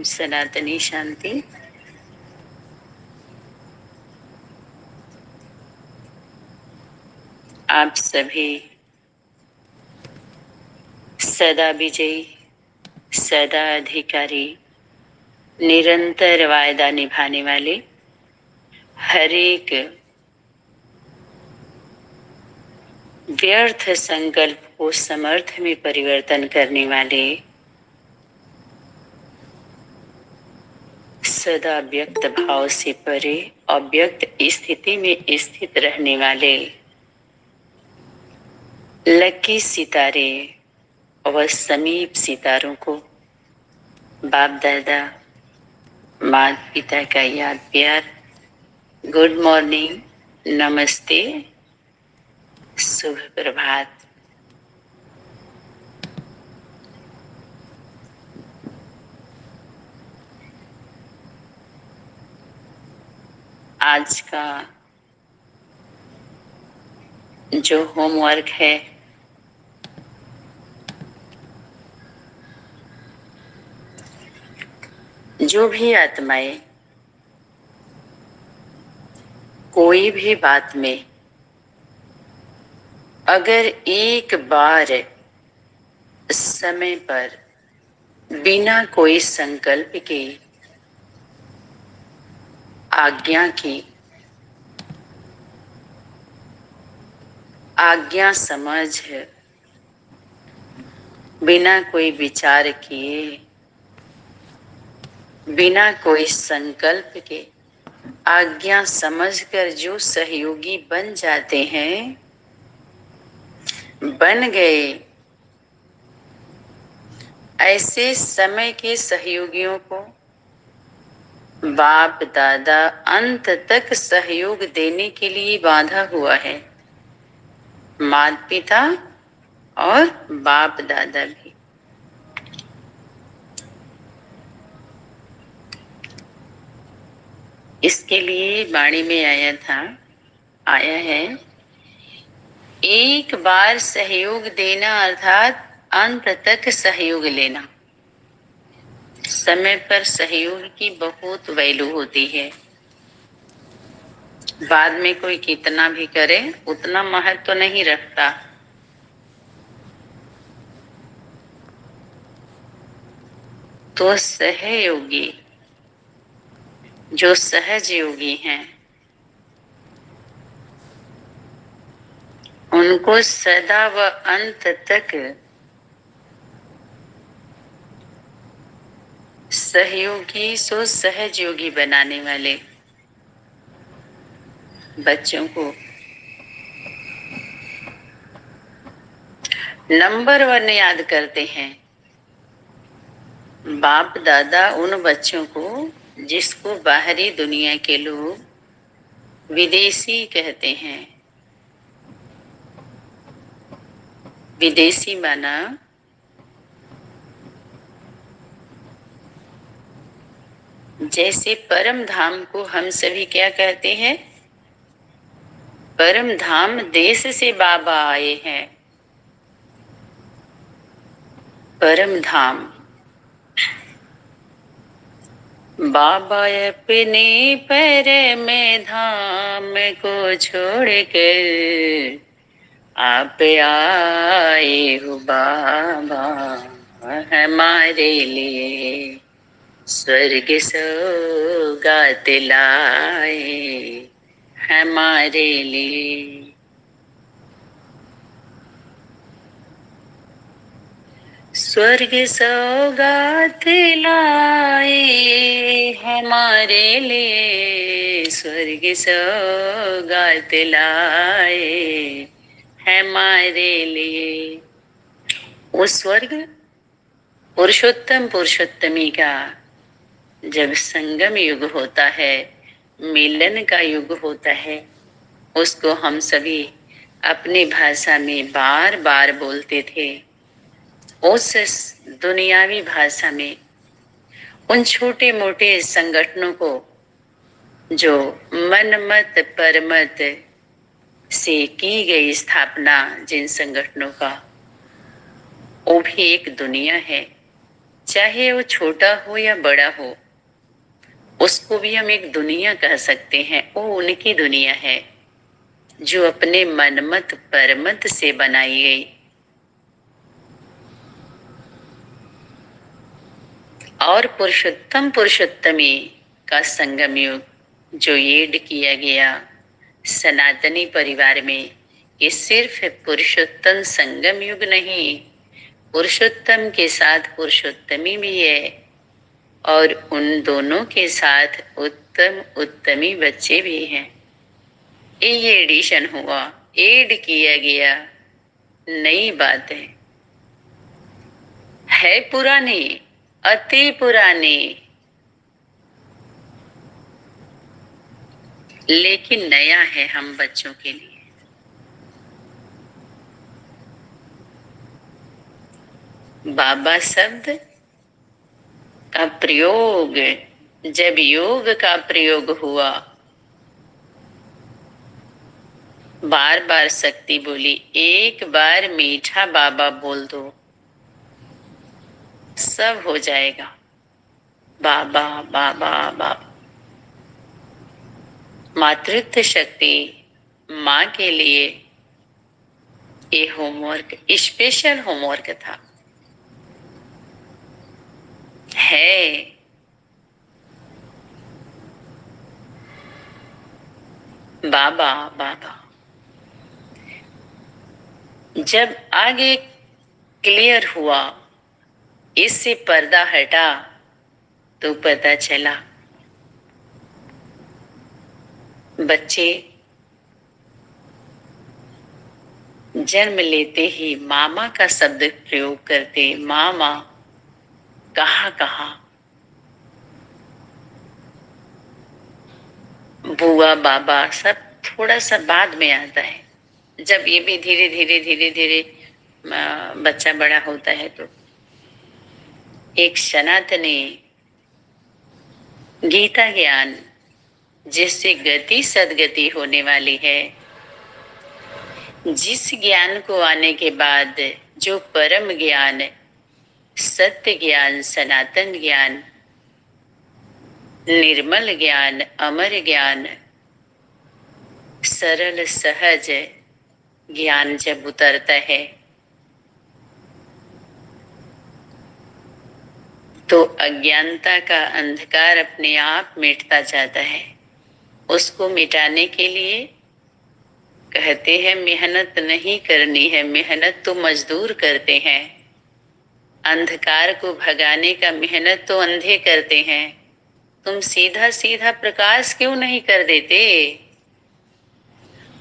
सनातनी शांति। आप सभी सदा विजयी, सदा अधिकारी, निरंतर वायदा निभाने वाले, हर एक व्यर्थ संकल्प को समर्थ में परिवर्तन करने वाले, सदा व्यक्त भाव से परे अव्यक्त स्थिति में स्थित रहने वाले लकी सितारे और समीप सितारों को बाप दादा, माता पिता का याद प्यार, गुड मॉर्निंग, नमस्ते, शुभ प्रभात। आज का जो होमवर्क है जो भी आत्माएं कोई भी बात में अगर एक बार समय पर बिना कोई संकल्प के आज्ञा की आज्ञा समझ बिना कोई विचार किए बिना कोई संकल्प के आज्ञा समझकर जो सहयोगी बन जाते हैं, बन गए, ऐसे समय के सहयोगियों को बाप दादा अंत तक सहयोग देने के लिए बांधा हुआ है। माता पिता और बाप दादा भी। इसके लिए वाणी में आया है, एक बार सहयोग देना अर्थात अंत तक सहयोग लेना। समय पर सहयोग की बहुत वैल्यू होती है। बाद में कोई कितना भी करे उतना महत्व तो नहीं रखता। तो सहयोगी जो सहज योगी हैं, उनको सदा व अंत तक सहयोगी सो सहज योगी बनाने वाले बच्चों को नंबर 1 याद करते हैं। बाप दादा उन बच्चों को जिसको बाहरी दुनिया के लोग विदेशी कहते हैं। विदेशी माना जैसे परम धाम को हम सभी क्या कहते हैं? परम धाम देश से बाबा आए हैं। परम धाम बाबा अपने परम धाम को छोड़कर आप आए हो बाबा हमारे लिए स्वर्ग सौगात लाए हमारे लिए। स्वर्ग सौगात लाए हमारे लिए, स्वर्ग सौगात लाए हमारे लिए। वो स्वर्ग पुरुषोत्तम पुरुषोत्तमी का जब संगम युग होता है, मिलन का युग होता है, उसको हम सभी अपनी भाषा में बार बार बोलते थे। उस दुनियावी भाषा में उन छोटे मोटे संगठनों को जो मनमत परमत से की गई स्थापना, जिन संगठनों का, वो भी एक दुनिया है। चाहे वो छोटा हो या बड़ा हो, उसको भी हम एक दुनिया कह सकते हैं। वो उनकी दुनिया है जो अपने मनमत परमत से बनाई गई। और पुरुषोत्तम पुरुषोत्तमी का संगम युग जो ऐड किया गया सनातनी परिवार में, ये सिर्फ पुरुषोत्तम संगम युग नहीं, पुरुषोत्तम के साथ पुरुषोत्तमी भी है, और उन दोनों के साथ उत्तम उत्तमी बच्चे भी हैं। ये एडिशन हुआ, ऐड किया गया, नई बात है पुरानी, अति पुरानी, लेकिन नया है हम बच्चों के लिए। बाबा शब्द का प्रयोग, जब योग का प्रयोग हुआ, बार बार शक्ति बोली, एक बार मीठा बाबा बोल दो, सब हो जाएगा। बाबा बाबा बाबा। मातृत्व शक्ति माँ के लिए ये होमवर्क, स्पेशल होमवर्क था, है। बाबा बाबा जब आगे क्लियर हुआ, इससे पर्दा हटा, तो पता चला बच्चे जन्म लेते ही मामा का शब्द प्रयोग करते, मामा, कहाँ कहाँ, बुआ बाबा सब थोड़ा सा बाद में आता है। जब ये भी धीरे धीरे धीरे धीरे बच्चा बड़ा होता है, तो एक सनातनी गीता ज्ञान जिससे गति सदगति होने वाली है, जिस ज्ञान को आने के बाद जो परम ज्ञान, सत्य ज्ञान, सनातन ज्ञान, निर्मल ज्ञान, अमर ज्ञान, सरल सहज ज्ञान जब उतरता है, तो अज्ञानता का अंधकार अपने आप मिटता जाता है। उसको मिटाने के लिए कहते हैं मेहनत नहीं करनी है, मेहनत तो मजदूर करते हैं। अंधकार को भगाने का मेहनत तो अंधे करते हैं। तुम सीधा सीधा प्रकाश क्यों नहीं कर देते?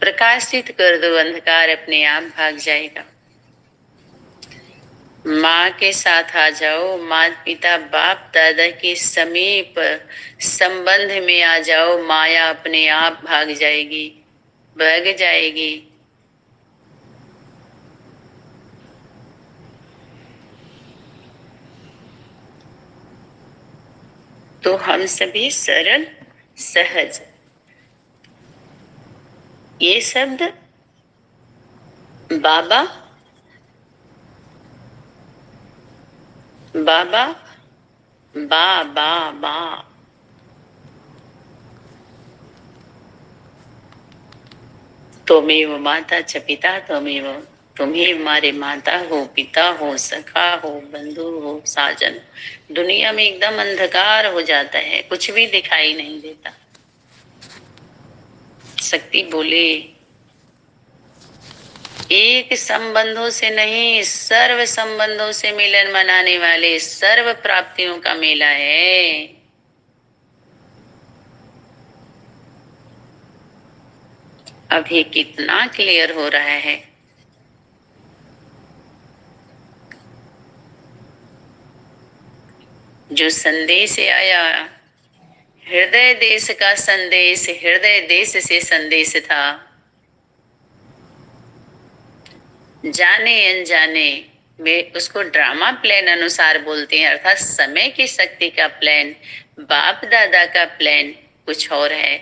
प्रकाशित कर दो, अंधकार अपने आप भाग जाएगा। माँ के साथ आ जाओ, माता पिता बाप दादा के समीप संबंध में आ जाओ, माया अपने आप भाग जाएगी, भाग जाएगी। तो हम सभी सरल सहज, ये शब्द बाबा बाबा बा बा बा, त्वमेव माता च पिता त्वमेव, तुम ही हमारे माता हो, पिता हो, सखा हो, बंधु हो, साजन। दुनिया में एकदम अंधकार हो जाता है, कुछ भी दिखाई नहीं देता। शक्ति बोले एक संबंधों से नहीं, सर्व संबंधों से मिलन मनाने वाले, सर्व प्राप्तियों का मेला है। अभी कितना क्लियर हो रहा है। जो संदेश आया, हृदय देश का संदेश, हृदय देश से संदेश था। जाने अनजाने में उसको ड्रामा प्लान अनुसार बोलते हैं, अर्थात समय की शक्ति का प्लान, बाप दादा का प्लान कुछ और है।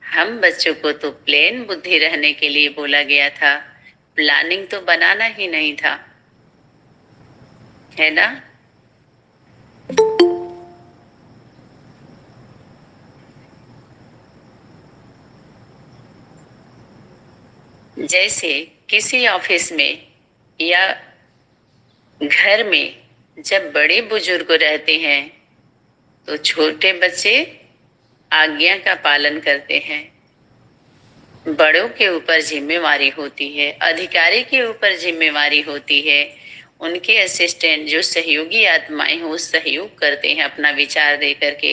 हम बच्चों को तो प्लेन बुद्धि रहने के लिए बोला गया था, प्लानिंग तो बनाना ही नहीं था, है ना। जैसे किसी ऑफिस में या घर में जब बड़े बुजुर्ग रहते हैं तो छोटे बच्चे आज्ञा का पालन करते हैं। बड़ों के ऊपर जिम्मेवारी होती है, अधिकारी के ऊपर जिम्मेवारी होती है। उनके असिस्टेंट जो सहयोगी आत्माएं हैं वो सहयोग करते हैं अपना विचार दे करके,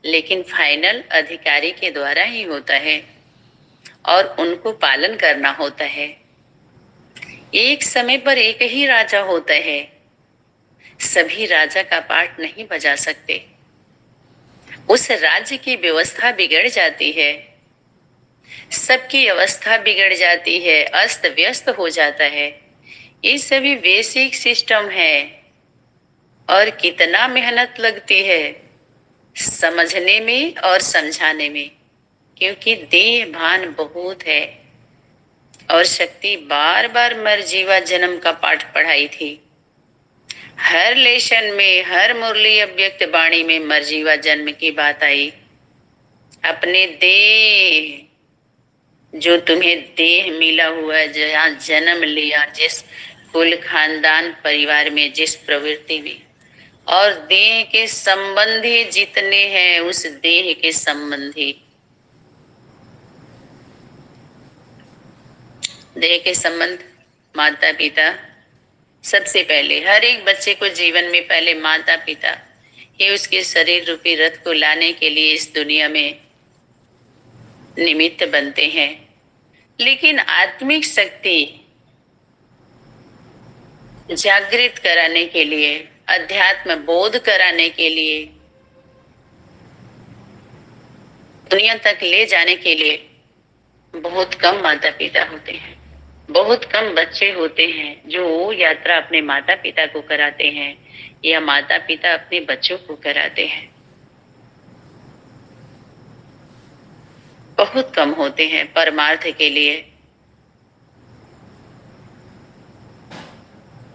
लेकिन फाइनल अधिकारी के द्वारा ही होता है और उनको पालन करना होता है। एक समय पर एक ही राजा होता है, सभी राजा का पार्ट नहीं बजा सकते। उस राज्य की व्यवस्था बिगड़ जाती है, सबकी अवस्था बिगड़ जाती है, अस्त व्यस्त हो जाता है। ये सभी बेसिक सिस्टम है और कितना मेहनत लगती है समझने में और समझाने में, क्योंकि देह भान बहुत है। और शक्ति बार बार मर जीवा जन्म का पाठ पढ़ाई थी। हर लेशन में, हर मुरली अव्यक्त वाणी में मरजीवा जन्म की बात आई। अपने देह, जो तुम्हें देह मिला हुआ है, जहाँ जन्म लिया, जिस कुल खानदान परिवार में, जिस प्रवृत्ति में, और देह के संबंधी जितने हैं उस देह के संबंधी, देह के संबंध माता पिता सबसे पहले। हर एक बच्चे को जीवन में पहले माता पिता ही उसके शरीर रूपी रथ को लाने के लिए इस दुनिया में निमित्त बनते हैं। लेकिन आत्मिक शक्ति जागृत कराने के लिए, अध्यात्म बोध कराने के लिए, दुनिया तक ले जाने के लिए बहुत कम माता पिता होते हैं, बहुत कम बच्चे होते हैं जो वो यात्रा अपने माता पिता को कराते हैं या माता पिता अपने बच्चों को कराते हैं। बहुत कम होते हैं परमार्थ के लिए।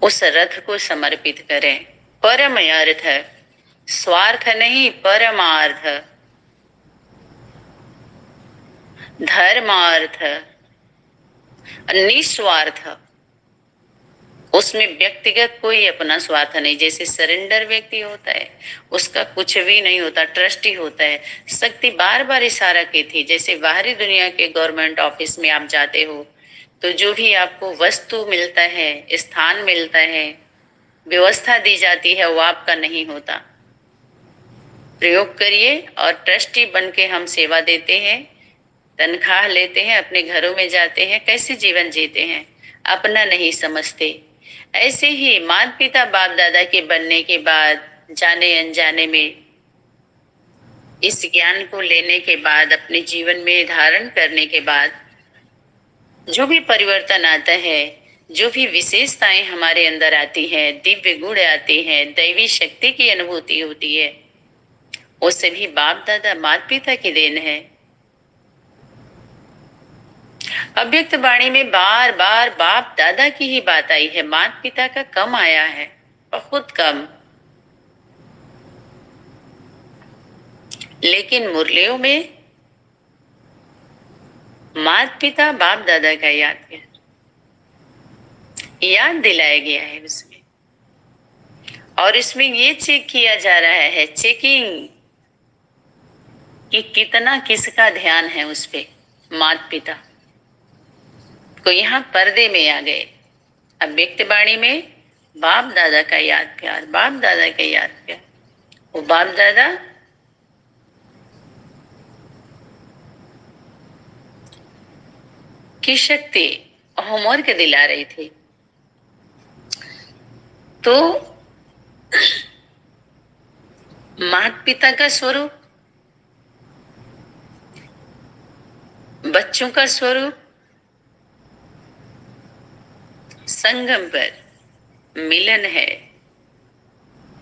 उस रथ को समर्पित करें। परम अर्थ, स्वार्थ नहीं, परमार्थ, धर्मार्थ, निस्वार्थ। उसमें व्यक्तिगत कोई अपना स्वार्थ नहीं। जैसे सरेंडर व्यक्ति होता है उसका कुछ भी नहीं होता, ट्रस्टी होता है। शक्ति बार बार इशारा की थी, जैसे बाहरी दुनिया के गवर्नमेंट ऑफिस में आप जाते हो तो जो भी आपको वस्तु मिलता है, स्थान मिलता है, व्यवस्था दी जाती है, वो आपका नहीं होता। प्रयोग करिए और ट्रस्टी बन के हम सेवा देते हैं, तनख्वाह लेते हैं, अपने घरों में जाते हैं, कैसे जीवन जीते हैं, अपना नहीं समझते। ऐसे ही माता पिता बाप दादा के बनने के बाद, जाने अनजाने में इस ज्ञान को लेने के बाद, अपने जीवन में धारण करने के बाद जो भी परिवर्तन आता है, जो भी विशेषताएं हमारे अंदर आती हैं, दिव्य गुण आते हैं, दैवी शक्ति की अनुभूति होती है, वो सभी बाप दादा माता पिता की देन है। अव्यक्त वाणी में बार बार बाप दादा की ही बात आई है, माता पिता का कम आया है, बहुत कम। लेकिन मुरलियों में माता पिता बाप दादा का याद दिलाया गया है उसमें। और इसमें ये चेक किया जा रहा है, चेकिंग, कि कितना किसका ध्यान है उस पे। माता पिता को यहाँ पर्दे में आ गए। अव्यक्त वाणी में बाप दादा का याद प्यार, बाप दादा का याद प्यार। वो बाप दादा की शक्ति होमवर्क दिला रही थी। तो माता पिता का स्वरूप, बच्चों का स्वरूप, संगम पर मिलन है।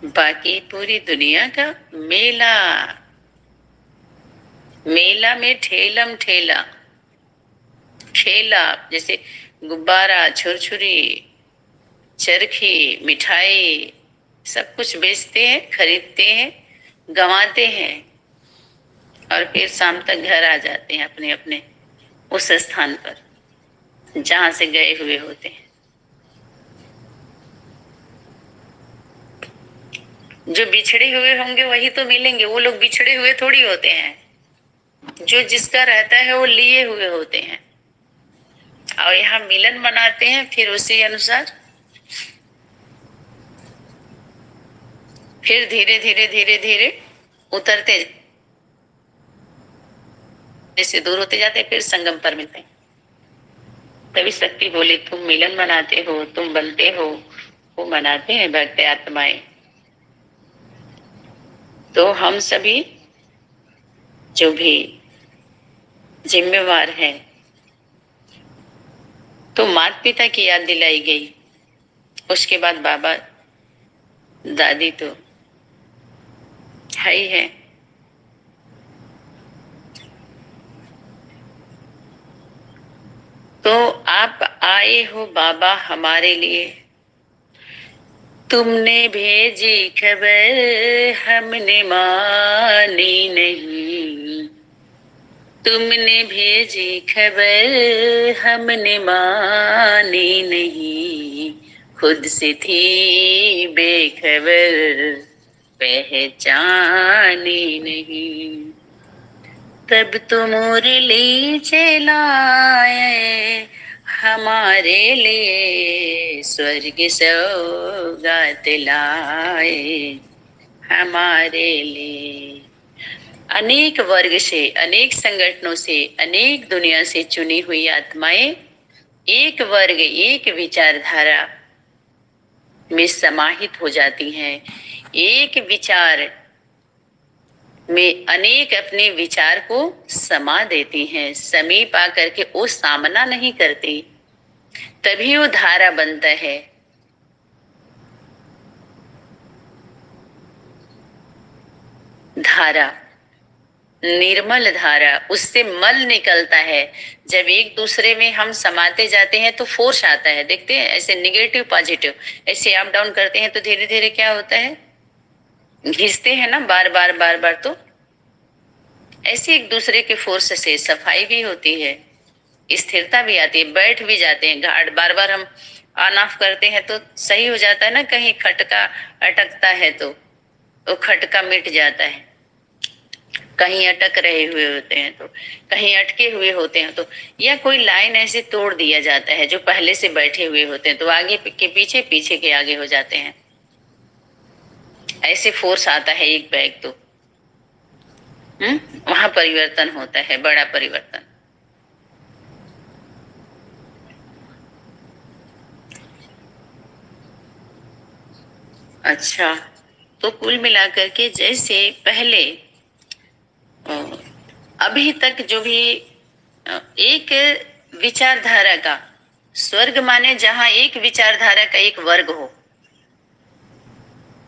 बाकी पूरी दुनिया का मेला, मेला में ठेलम ठेला, खेला, जैसे गुब्बारा, छुरछुरी, चरखी, मिठाई, सब कुछ बेचते हैं, खरीदते हैं, गंवाते हैं और फिर शाम तक घर आ जाते हैं अपने अपने उस स्थान पर जहां से गए हुए होते हैं। जो बिछड़े हुए होंगे वही तो मिलेंगे, वो लोग बिछड़े हुए थोड़ी होते हैं। जो जिसका रहता है वो लिए हुए होते हैं और यहाँ मिलन मनाते हैं, फिर उसी अनुसार फिर धीरे धीरे धीरे धीरे उतरते, जैसे दूर होते जाते हैं, फिर संगम पर मिलते हैं। तभी शक्ति बोले तुम मिलन मनाते हो, तुम बनते हो, वो मनाते हैं भक्त आत्माएं। तो हम सभी जो भी जिम्मेवार हैं, तो माता पिता की याद दिलाई गई, उसके बाद बाबा दादी तो है ही है। तो आप आए हो बाबा हमारे लिए, तुमने भेजी खबर हमने मानी नहीं, तुमने भेजी खबर हमने मानी नहीं, खुद से थी बेखबर पहचानी नहीं। तब तो मुरली चलाए हमारे लिए, स्वर्ग सौगात लाए हमारे लिए। अनेक वर्ग से, अनेक संगठनों से, अनेक दुनिया से चुनी हुई आत्माएं एक वर्ग, एक विचारधारा में समाहित हो जाती हैं। एक विचार में अनेक अपने विचार को समा देती हैं, समीप आकर के वो सामना नहीं करती, तभी वो धारा बनता है। धारा, निर्मल धारा, उससे मल निकलता है। जब एक दूसरे में हम समाते जाते हैं तो फोर्स आता है, देखते हैं ऐसे निगेटिव पॉजिटिव ऐसे अप डाउन करते हैं, तो धीरे धीरे क्या होता है, घिसते हैं ना बार बार बार बार, तो ऐसे एक दूसरे के फोर्स से सफाई भी होती है, स्थिरता भी आती है, बैठ भी जाते हैं। घाट बार बार हम ऑन ऑफ करते हैं तो सही हो जाता है ना, कहीं खटका अटकता है तो वो खटका मिट जाता है। कहीं अटक रहे हुए होते हैं तो, कहीं अटके हुए होते हैं तो, या कोई लाइन ऐसे तोड़ दिया जाता है, जो पहले से बैठे हुए होते हैं तो आगे के पीछे, पीछे के आगे हो जाते हैं। ऐसे फोर्स आता है एक बैग तो वहां परिवर्तन होता है, बड़ा परिवर्तन। अच्छा, तो कुल मिलाकर के जैसे पहले अभी तक जो भी एक विचारधारा का स्वर्ग माने जहां एक विचारधारा का एक वर्ग हो,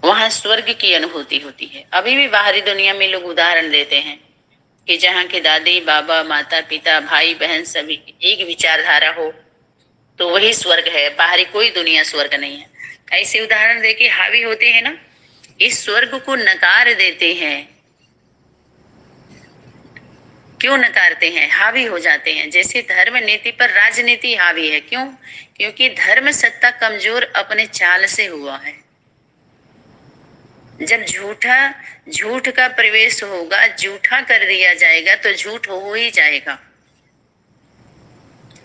वहां स्वर्ग की अनुभूति होती है। अभी भी बाहरी दुनिया में लोग उदाहरण देते हैं कि जहाँ के दादी बाबा माता पिता भाई बहन सभी एक विचारधारा हो तो वही स्वर्ग है, बाहरी कोई दुनिया स्वर्ग नहीं है। ऐसे उदाहरण देके हावी होते हैं ना, इस स्वर्ग को नकार देते हैं। क्यों नकारते हैं, हावी हो जाते हैं। जैसे धर्म नीति पर राजनीति हावी है, क्यों? क्योंकि धर्म सत्ता कमजोर अपने चाल से हुआ है। जब झूठ का प्रवेश होगा, झूठा कर दिया जाएगा तो झूठ हो ही जाएगा।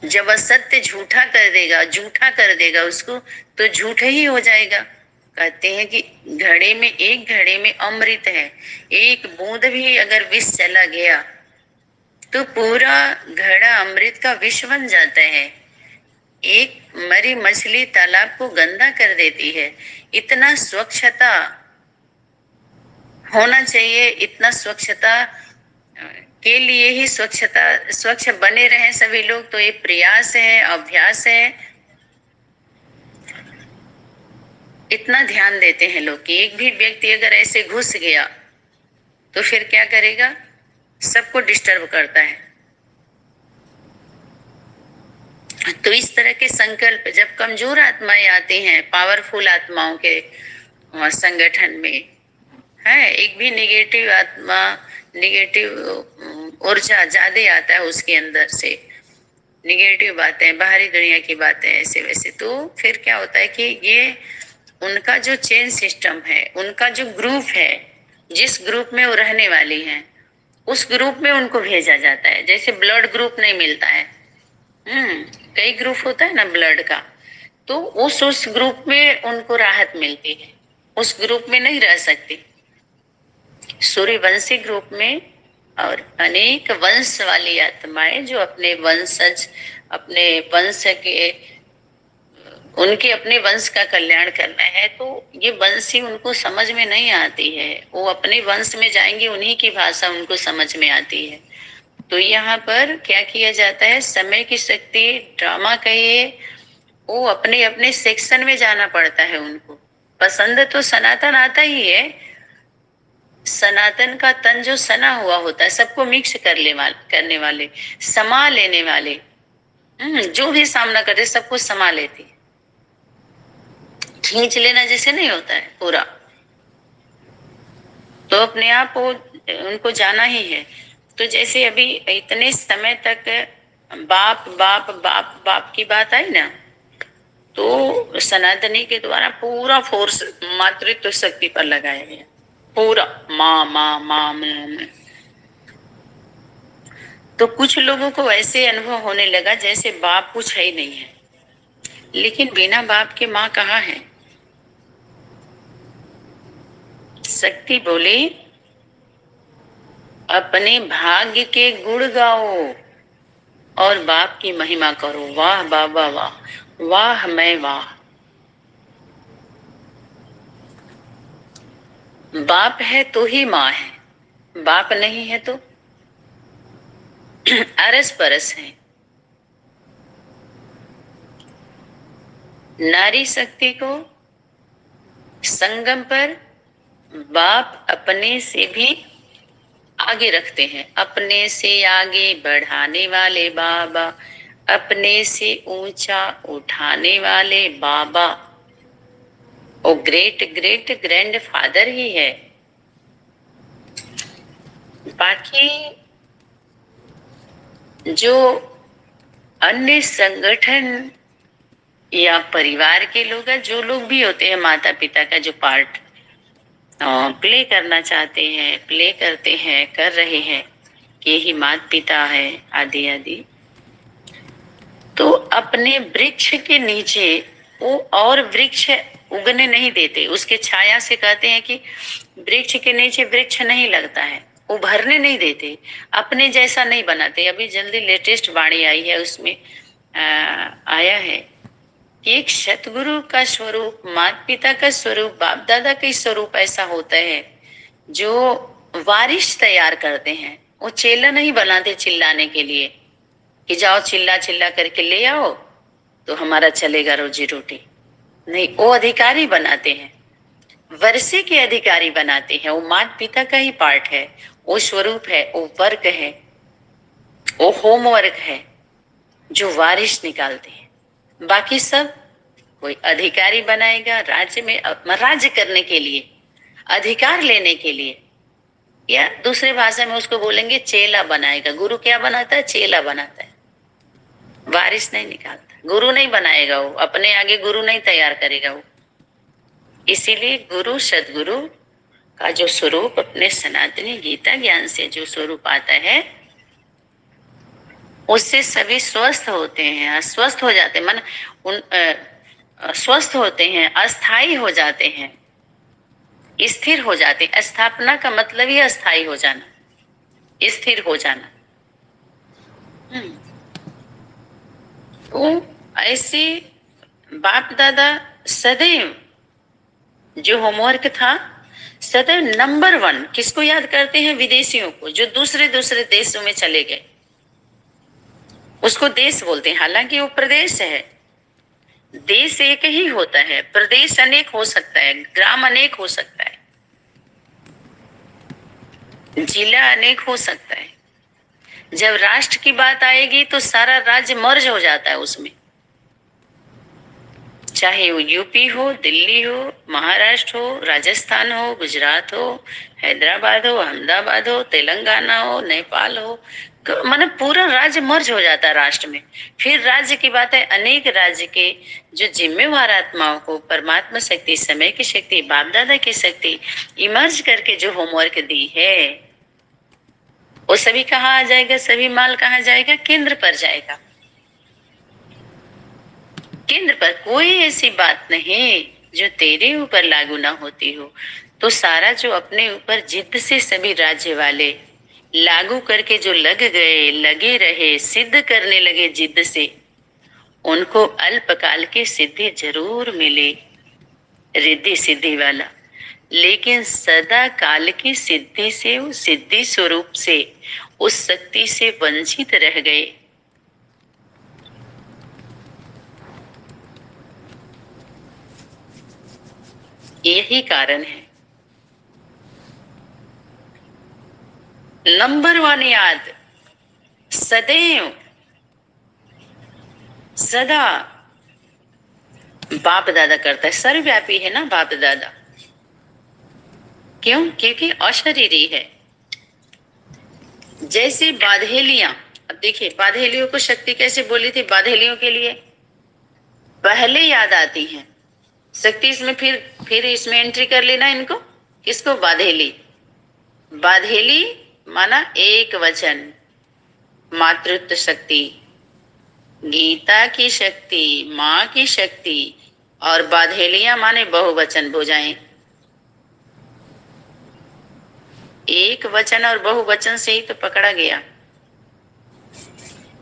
जब असत्य झूठा कर देगा, झूठा कर देगा उसको, तो झूठ ही हो जाएगा। कहते हैं कि घड़े में, एक घड़े में अमृत है, एक बूंद भी अगर विष चला गया तो पूरा घड़ा अमृत का विष बन जाता है। एक मरी मछली तालाब को गंदा कर देती है। इतना स्वच्छता होना चाहिए, इतना स्वच्छता के लिए ही स्वच्छ बने रहे सभी लोग, तो ये प्रयास है, अभ्यास है। इतना ध्यान देते हैं लोग कि एक भी व्यक्ति अगर ऐसे घुस गया तो फिर क्या करेगा, सबको डिस्टर्ब करता है। तो इस तरह के संकल्प जब कमजोर आत्माएं आती हैं पावरफुल आत्माओं के, संगठन में है, एक भी निगेटिव आत्मा, निगेटिव ऊर्जा ज्यादा आता है उसके अंदर से, निगेटिव बातें, बाहरी दुनिया की बातें ऐसे वैसे, तो फिर क्या होता है कि ये उनका जो चेन सिस्टम है, उनका जो ग्रुप है, जिस ग्रुप में वो रहने वाली हैं, उस ग्रुप में उनको भेजा जाता है। जैसे ब्लड ग्रुप नहीं मिलता है, हम्म, कई ग्रुप होता है ना ब्लड का, तो उस ग्रुप में उनको राहत मिलती है, उस ग्रुप में नहीं रह सकती। सूर्यवंशी ग्रुप में और अनेक वंश वाली आत्माएं जो अपने वंशज, अपने वंश के, उनके अपने वंश का कल्याण करना है, तो ये वंश ही उनको समझ में नहीं आती है। वो अपने वंश में जाएंगे, उन्हीं की भाषा उनको समझ में आती है। तो यहाँ पर क्या किया जाता है, समय की शक्ति, ड्रामा कहिए, वो अपने अपने सेक्शन में जाना पड़ता है उनको। पसंद तो सनातन आता ही है, सनातन का तन जो सना हुआ होता है, सबको मिक्स करने वाले, समा लेने वाले, जो भी सामना करे सबको समा लेती है। खींच लेना जैसे नहीं होता है पूरा, तो अपने आप वो उनको जाना ही है। तो जैसे अभी इतने समय तक बाप बाप बाप बाप की बात आई ना, तो सनातनी के द्वारा पूरा फोर्स मातृत्व शक्ति पर लगाया गया, पूरा माँ माँ माँ माँ। तो कुछ लोगों को ऐसे अनुभव होने लगा जैसे बाप कुछ है ही नहीं है, लेकिन बिना बाप के माँ कहाँ है। शक्ति बोली, अपने भाग्य के गुण गाओ और बाप की महिमा करो। वाह बाबा वाह, वाह मैं वाह। बाप है तो ही माँ है, बाप नहीं है तो अरस परस है। नारी शक्ति को संगम पर बाप अपने से भी आगे रखते हैं, अपने से आगे बढ़ाने वाले बाबा, अपने से ऊंचा उठाने वाले बाबा, वो ग्रेट ग्रेट ग्रैंड फादर ही है। बाकी जो अन्य संगठन या परिवार के लोग हैं, जो लोग भी होते हैं, माता पिता का जो पार्ट प्ले करना चाहते हैं, प्ले करते हैं, कर रहे हैं कि यही माता पिता है आदि आदि, तो अपने वृक्ष के नीचे वो और वृक्ष उगने नहीं देते। उसके छाया से कहते हैं कि वृक्ष के नीचे वृक्ष नहीं लगता है, उभरने नहीं देते, अपने जैसा नहीं बनाते। अभी जल्दी लेटेस्ट वाणी आई है, उसमें आया है कि एक सतगुरु का स्वरूप, माता पिता का स्वरूप, बाप दादा का स्वरूप ऐसा होता है जो वारिश तैयार करते हैं। वो चेला नहीं बनाते चिल्लाने के लिए कि जाओ चिल्ला चिल्ला करके ले आओ तो हमारा चलेगा रोजी रोटी, नहीं, वो अधिकारी बनाते हैं, वर्षे के अधिकारी बनाते हैं। वो माता पिता का ही पार्ट है, वो स्वरूप है, वो वर्क है, वो होमवर्क है जो वारिश निकालते हैं। बाकी सब कोई अधिकारी बनाएगा राज्य में, राज्य करने के लिए, अधिकार लेने के लिए, या दूसरे भाषा में उसको बोलेंगे चेला बनाएगा। गुरु क्या बनाता है, चेला बनाता है, वारिस नहीं निकालता। गुरु नहीं बनाएगा, वो अपने आगे गुरु नहीं तैयार करेगा वो। इसीलिए गुरु सदगुरु का जो स्वरूप अपने सनातनी गीता ज्ञान से जो स्वरूप आता है, उससे सभी स्वस्थ होते हैं, अस्वस्थ हो जाते हैं, मन उन स्वस्थ होते हैं, अस्थाई हो जाते हैं, स्थिर हो जाते हैं। स्थापना का मतलब ही अस्थाई हो जाना, स्थिर हो जाना। तो ऐसे बाप दादा सदैव जो होमवर्क था, सदैव नंबर 1 किसको याद करते हैं, विदेशियों को, जो दूसरे दूसरे देशों में चले गए। उसको देश बोलते हैं, हालांकि वो प्रदेश है। देश एक ही होता है, प्रदेश अनेक हो सकता है, ग्राम अनेक हो सकता है, जिला अनेक हो सकता है। जब राष्ट्र की बात आएगी तो सारा राज्य मर्ज हो जाता है उसमें। चाहे वो यूपी हो, दिल्ली हो, महाराष्ट्र हो, राजस्थान हो, गुजरात हो, हैदराबाद हो, अहमदाबाद हो, तेलंगाना हो, नेपाल हो, मतलब पूरा राज्य मर्ज हो जाता है राष्ट्र में। फिर राज्य की बात है, अनेक राज्य के जो जिम्मेवार आत्माओं को परमात्मा शक्ति, समय की शक्ति, बाप दादा की शक्ति इमर्ज करके जो होमवर्क दी है, वो सभी कहाँ आ जाएगा? सभी माल कहाँ जाएगा? केंद्र पर जाएगा। केंद्र पर कोई ऐसी बात नहीं जो तेरे ऊपर लागू ना होती हो। तो सारा जो अपने ऊपर जिद से सभी राज्य वाले लागू करके जो लग गए, लगे रहे, सिद्ध करने लगे जिद से, उनको अल्पकाल की सिद्धि जरूर मिले, रिद्धि सिद्धि वाला। लेकिन सदा काल की सिद्धि से, उस सिद्धि स्वरूप से, उस शक्ति से वंचित रह गए। यही कारण है। नंबर वन याद, सदैव सदा बाप दादा करता है। सर्वव्यापी है ना बाप दादा। क्यों? क्योंकि अशरीरी है। जैसे बाधेलियां, अब देखिए बाधेलियों को शक्ति कैसे बोली थी? बाधेलियों के लिए पहले याद आती है शक्ति। इसमें फिर इसमें एंट्री कर लेना इनको। किसको? बाधेली। बाधेली माना एक वचन, मातृत्व शक्ति, गीता की शक्ति, माँ की शक्ति। और बाधेलियां माने बहुवचन भुजाएं। एक वचन और बहुवचन से ही तो पकड़ा गया,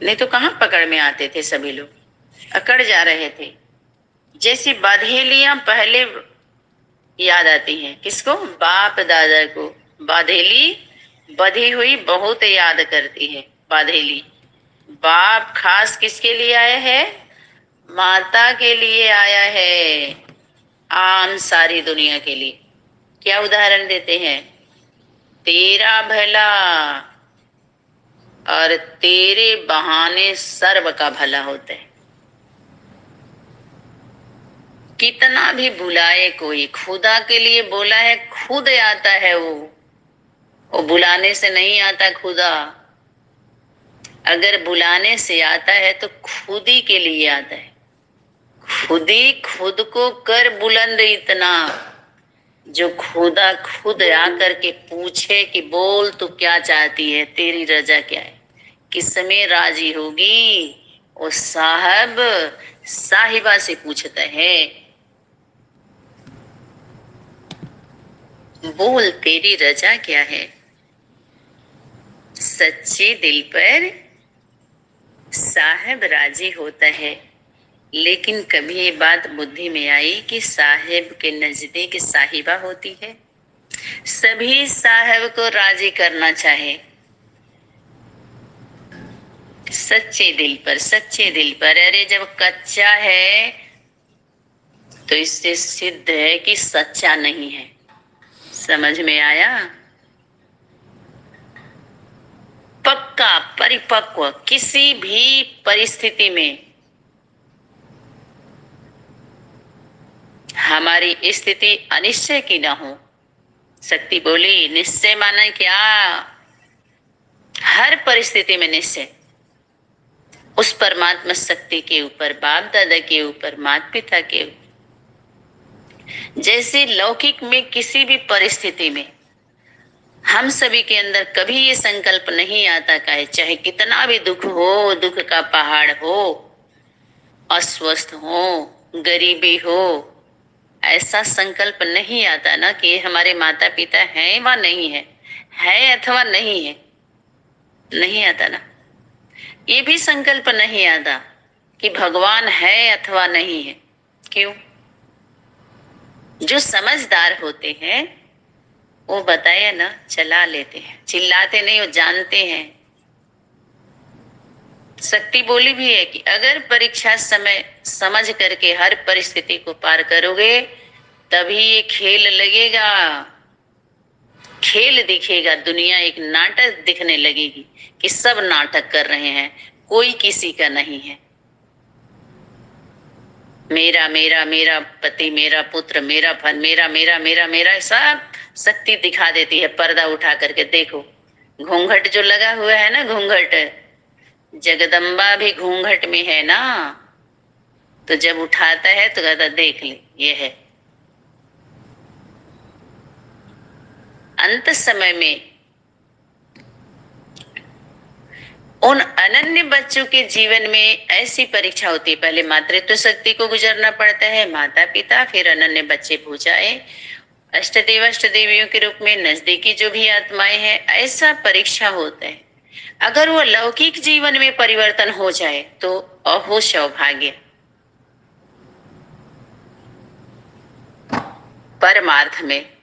नहीं तो कहाँ पकड़ में आते थे सभी लोग, अकड़ जा रहे थे। जैसी बाधेलियां पहले याद आती हैं। किसको? बाप दादा को। बाधेली बधी हुई बहुत याद करती है। बाधेली बाप खास किसके लिए आया है? माता के लिए आया है, आम सारी दुनिया के लिए। क्या उदाहरण देते हैं? तेरा भला और तेरे बहाने सर्व का भला होता है। कितना भी बुलाए कोई, खुदा के लिए बोला है, खुद आता है वो बुलाने से नहीं आता खुदा। अगर बुलाने से आता है तो खुद ही के लिए आता है। खुद ही खुद को कर बुलंद इतना, जो खुदा खुद आकर के पूछे कि बोल तू क्या चाहती है, तेरी रजा क्या है, किस में राजी होगी। वो साहब साहिबा से पूछता है, बोल तेरी रजा क्या है। सच्चे दिल पर साहब राजी होता है। लेकिन कभी ये बात बुद्धि में आई कि साहिब के नजदीक साहिबा होती है। सभी साहब को राजी करना चाहे, सच्चे दिल पर, सच्चे दिल पर। अरे जब कच्चा है तो इससे सिद्ध है कि सच्चा नहीं है। समझ में आया? पक्का परिपक्व किसी भी परिस्थिति में हमारी स्थिति अनिश्चय की ना हो। शक्ति बोली निश्चय माना क्या? हर परिस्थिति में निश्चय उस परमात्मा शक्ति के ऊपर, बाप दादा के ऊपर, माता पिता के ऊपर। जैसे लौकिक में किसी भी परिस्थिति में हम सभी के अंदर कभी ये संकल्प नहीं आता का है, चाहे कितना भी दुख हो, दुख का पहाड़ हो, अस्वस्थ हो, गरीबी हो, ऐसा संकल्प नहीं आता ना कि हमारे माता पिता हैं व नहीं है अथवा नहीं है, नहीं आता ना। ये भी संकल्प नहीं आता कि भगवान है अथवा नहीं है। क्यों? जो समझदार होते हैं वो बताया ना, चला लेते हैं, चिल्लाते नहीं, वो जानते हैं। शक्ति बोली भी है कि अगर परीक्षा समय समझ करके हर परिस्थिति को पार करोगे तभी ये खेल लगेगा, खेल दिखेगा। दुनिया एक नाटक दिखने लगेगी कि सब नाटक कर रहे हैं, कोई किसी का नहीं है। मेरा मेरा मेरा पति, मेरा पुत्र, मेरा फल, मेरा मेरा मेरा मेरा सब शक्ति दिखा देती है। पर्दा उठा करके देखो, घूंघट जो लगा हुआ है ना, घूंघट, जगदम्बा भी घूंघट में है ना। तो जब उठाता है तो कहता देख ले, ये है। अंत समय में उन अनन्य बच्चों के जीवन में ऐसी परीक्षा होती है, पहले मातृत्व शक्ति को गुजरना पड़ता है, माता पिता, फिर अनन्य बच्चे पूजाए, अष्टदेव अष्ट देवियों के रूप में नजदीकी जो भी आत्माएं हैं, ऐसा परीक्षा होता है। अगर वो लौकिक जीवन में परिवर्तन हो जाए तो अहो सौभाग्य। परमार्थ में